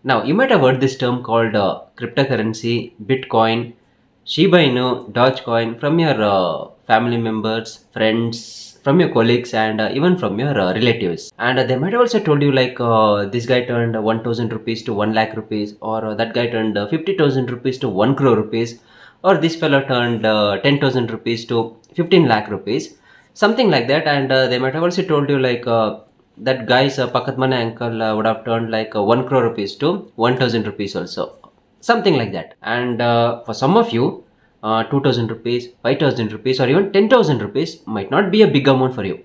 Now, you might have heard this term called cryptocurrency, Bitcoin, Shiba Inu, Dogecoin from your family members, friends, from your colleagues, and even from your relatives. And they might have also told you like this guy turned 1,000 rupees to 1 lakh rupees, or that guy turned 50,000 rupees to 1 crore rupees, or this fellow turned 10,000 rupees to 15 lakh rupees, something like that. And they might have also told you like that guy's Pakatmana uncle would have turned like 1 crore rupees to 1,000 rupees also, something like that. And for some of you, 2,000 rupees, 5,000 rupees, or even 10,000 rupees might not be a big amount for you.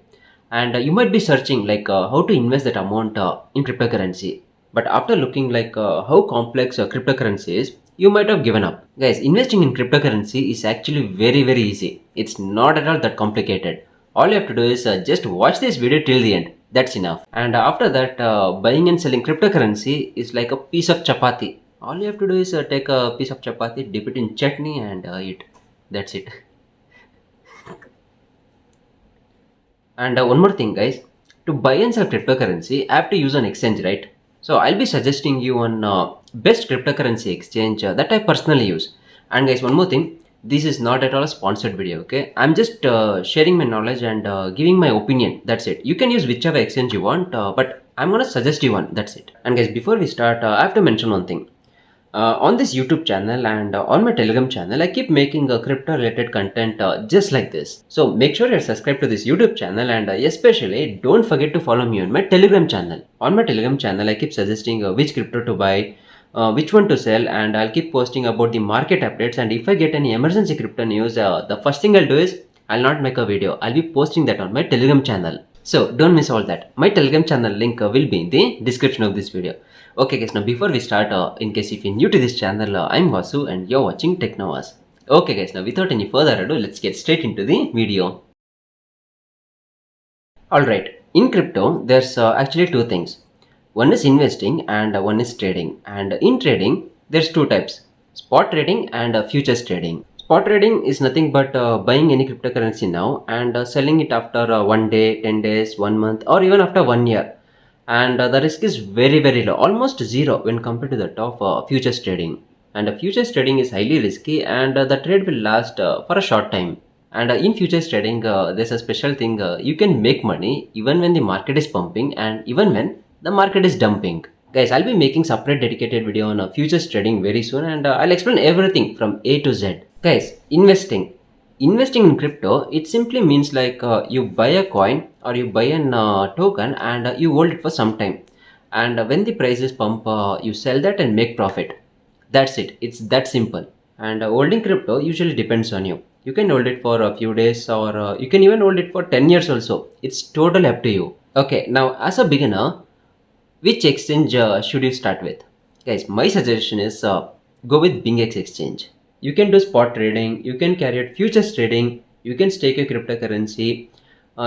And you might be searching like how to invest that amount in cryptocurrency. But after looking like how complex cryptocurrency is, you might have given up. Guys, investing in cryptocurrency is actually very easy. It's not at all that complicated. All you have to do is just watch this video till the end. That's enough. And after that, buying and selling cryptocurrency is like a piece of chapati. All you have to do is take a piece of chapati, dip it in chutney, and eat. That's it. And one more thing, guys, to buy and sell cryptocurrency, I have to use an exchange, right? So I'll be suggesting you on best cryptocurrency exchange that I personally use. And guys, one more thing, this is not at all a sponsored video, okay? I'm just sharing my knowledge and giving my opinion. That's it. You can use whichever exchange you want, but I'm gonna suggest you one. That's it. And guys, before we start, I have to mention one thing. On this YouTube channel and on my Telegram channel, I keep making crypto related content just like this. So make sure you're subscribed to this YouTube channel, and especially don't forget to follow me on my Telegram channel. On my Telegram channel, I keep suggesting which crypto to buy, which one to sell, and I'll keep posting about the market updates. And if I get any emergency crypto news, the first thing I'll do is I'll not make a video. I'll be posting that on my Telegram channel. So don't miss all that. My Telegram channel link will be in the description of this video. Okay guys, now before we start, in case if you're new to this channel, I'm Vasu and you're watching Techno. Okay guys, now without any further ado, let's get straight into the video. Alright, in crypto, there's actually two things. One is investing and one is trading. And in trading, there's two types, spot trading and futures trading. Spot trading is nothing but buying any cryptocurrency now and selling it after 1 day, 10 days, 1 month, or even after 1 year. And the risk is very low, almost zero when compared to that of futures trading. And futures trading is highly risky, and the trade will last for a short time. And in futures trading, there's a special thing, you can make money even when the market is pumping and even when the market is dumping. Guys, I'll be making separate dedicated video on futures trading very soon, and I'll explain everything from A to Z. Guys, investing in crypto, it simply means like you buy a coin or you buy an token, and you hold it for some time, and when the prices pump, you sell that and make profit. That's it. It's that simple. And holding crypto usually depends on you. You can hold it for a few days, or you can even hold it for 10 years also. It's totally up to you. Okay, now as a beginner, which exchange should you start with? Guys, my suggestion is go with BingX exchange. You can do spot trading, you can carry out futures trading, you can stake a cryptocurrency,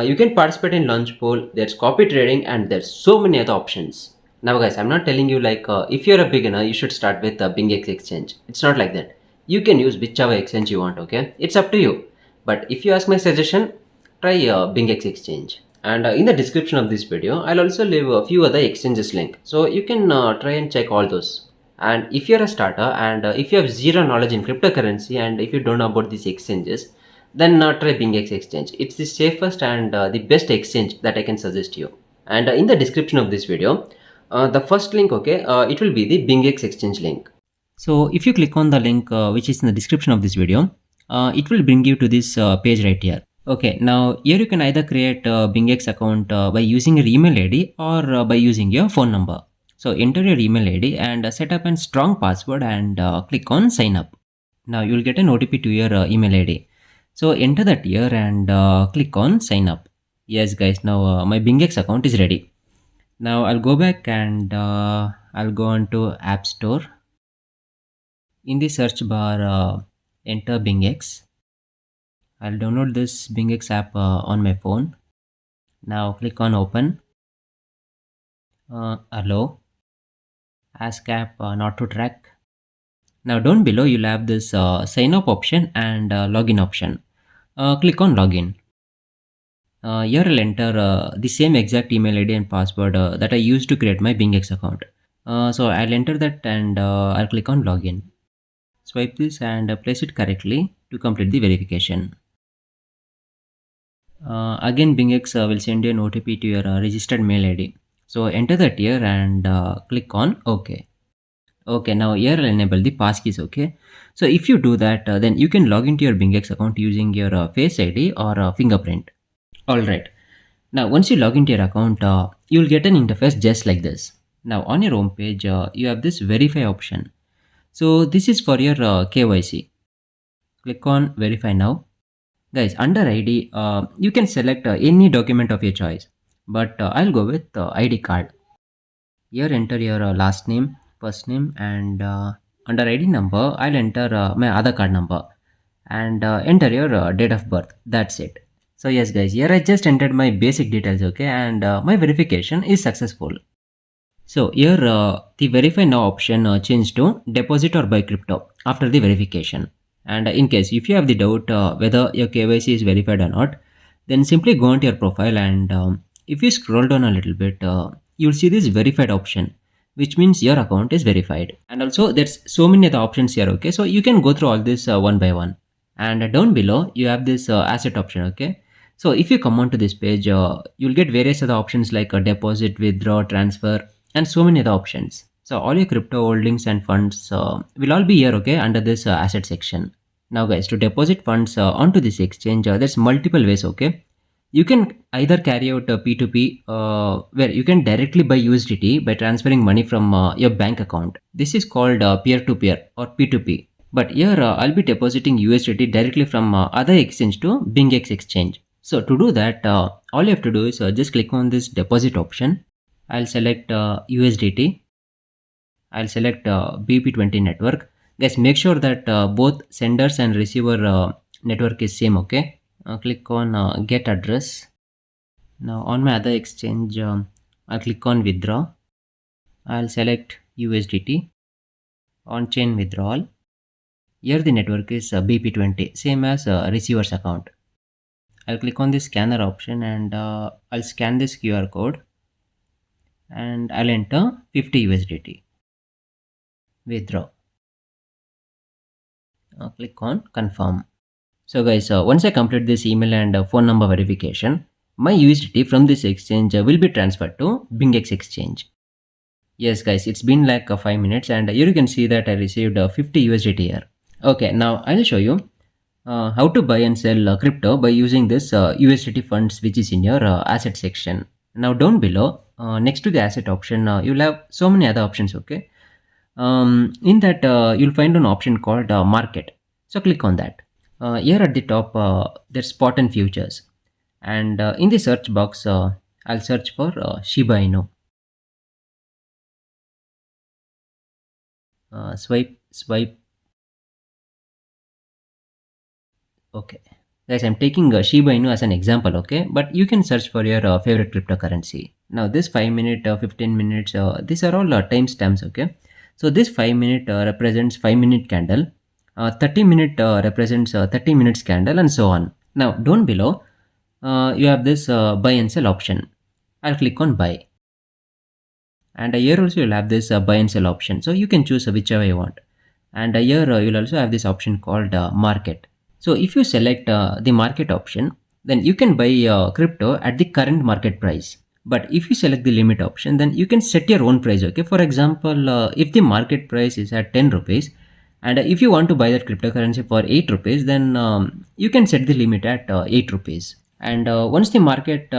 you can participate in launch pool, there's copy trading, and there's so many other options. Now guys, I'm not telling you like if you're a beginner, you should start with BingX exchange. It's not like that. You can use whichever exchange you want, okay? It's up to you. But if you ask my suggestion, try BingX exchange. And in the description of this video, I'll also leave a few other exchanges link. So you can try and check all those. And if you're a starter and if you have zero knowledge in cryptocurrency and if you don't know about these exchanges, then try BingX exchange. It's the safest and the best exchange that I can suggest you. And in the description of this video, the first link, okay, it will be the BingX exchange link. So if you click on the link which is in the description of this video, it will bring you to this page right here. Okay, now here you can either create a BingX account by using your email ID or by using your phone number. So enter your email ID and set up a strong password and click on sign up. Now you will get an OTP to your email ID. So enter that here and click on sign up. Yes guys, now my BingX account is ready. Now I'll go back and I'll go on to App Store. In the search bar, enter BingX. I'll download this BingX app on my phone. Now click on open. Allow. Ask app not to track. Now down below you'll have this sign up option and login option. Click on login. Here I'll enter the same exact email ID and password that I used to create my BingX account. So I'll enter that and I'll click on login. Swipe this and place it correctly to complete the verification. Again, BingX will send you an OTP to your registered mail ID. So enter that here and click on OK. Okay, now here I'll enable the passkeys. Okay, so if you do that, then you can log into your BingX account using your Face ID or fingerprint. All right. Now, once you log into your account, you'll get an interface just like this. Now, on your home page, you have this verify option. So this is for your KYC. Click on verify now. Guys, under ID, you can select any document of your choice, but I'll go with ID card. Here enter your last name, first name, and under ID number, I'll enter my Aadhaar card number and enter your date of birth. That's it. So yes guys, here I just entered my basic details, okay, and my verification is successful. So here the verify now option changed to deposit or buy crypto after the verification. And in case if you have the doubt whether your KYC is verified or not, then simply go onto your profile and if you scroll down a little bit, you'll see this verified option, which means your account is verified. And also there's so many other options here, okay, so you can go through all this one by one. And down below you have this asset option, okay. So if you come onto this page, you'll get various other options like deposit, withdraw, transfer, and so many other options. So all your crypto holdings and funds will all be here, okay, under this asset section. Now guys, to deposit funds onto this exchange, there's multiple ways, okay. You can either carry out a P2P where you can directly buy USDT by transferring money from your bank account. This is called peer-to-peer or P2P. But here I'll be depositing USDT directly from other exchange to BingX exchange. So to do that, all you have to do is just click on this deposit option. I'll select USDT. I'll select BP20 network. Guys, make sure that both senders and receiver network is same, okay. Click on get address. Now on my other exchange, I'll click on withdraw. I'll select USDT on chain withdrawal. Here the network is BP20, same as receiver's account. I'll click on the scanner option and I'll scan this QR code and I'll enter 50 USDT. Withdraw. Click on confirm. So guys, once I complete this email and phone number verification, my USDT from this exchange will be transferred to BingX exchange. Yes guys, it's been like 5 minutes and here you can see that I received 50 USDT here. Okay, now I'll show you how to buy and sell crypto by using this USDT funds which is in your asset section. Now down below, next to the asset option, you'll have so many other options, okay. In that you'll find an option called market. So click on that. Here at the top, there's spot and futures. And in the search box, I'll search for Shiba Inu. Swipe. Okay. Guys, I'm taking Shiba Inu as an example, okay? But you can search for your favorite cryptocurrency. Now this 5 minute, 15 minutes, these are all timestamps, okay? So this 5 minute represents 5 minute candle, 30 minute represents 30 minutes candle and so on. Now down below, you have this buy and sell option. I'll click on buy. And here also you'll have this buy and sell option. So you can choose whichever you want. And here you'll also have this option called market. So if you select the market option, then you can buy crypto at the current market price. But if you select the limit option, then you can set your own price, okay. For example, if the market price is at 10 rupees and if you want to buy that cryptocurrency for 8 rupees, then you can set the limit at 8 rupees. And once the market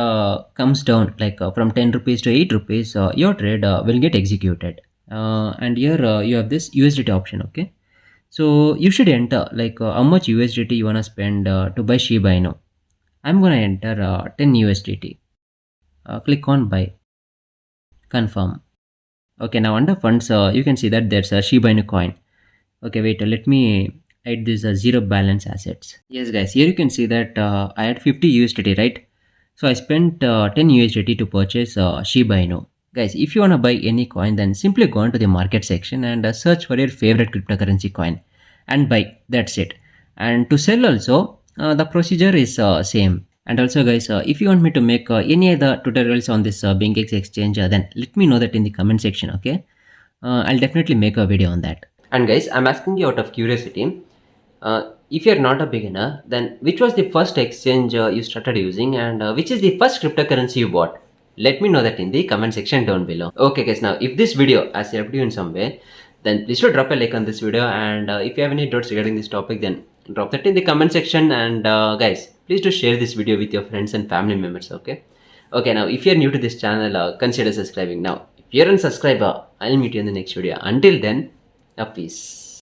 comes down like from 10 rupees to 8 rupees, your trade will get executed. And here you have this USDT option, okay. So you should enter like how much USDT you want to spend to buy Shiba Inu. I'm going to enter 10 USDT. Click on buy. Confirm. Okay, now under funds, you can see that there's a Shiba Inu coin. Okay, wait, let me hide this zero balance assets. Yes, guys, here you can see that I had 50 USDT, right? So I spent 10 USDT to purchase Shiba Inu. Guys, if you want to buy any coin, then simply go into the market section and search for your favorite cryptocurrency coin and buy. That's it. And to sell also, the procedure is same. And also guys, if you want me to make any other tutorials on this BingX exchange, then let me know that in the comment section, okay? I'll definitely make a video on that. And guys, I'm asking you out of curiosity. If you're not a beginner, then which was the first exchange you started using, and which is the first cryptocurrency you bought? Let me know that in the comment section down below. Okay, guys. Now, if this video has helped you in some way, then please do drop a like on this video. And if you have any doubts regarding this topic, then drop that in the comment section. And guys, please do share this video with your friends and family members. Okay. Okay. Now, if you're new to this channel, consider subscribing. Now, if you're a subscriber, I'll meet you in the next video. Until then, peace.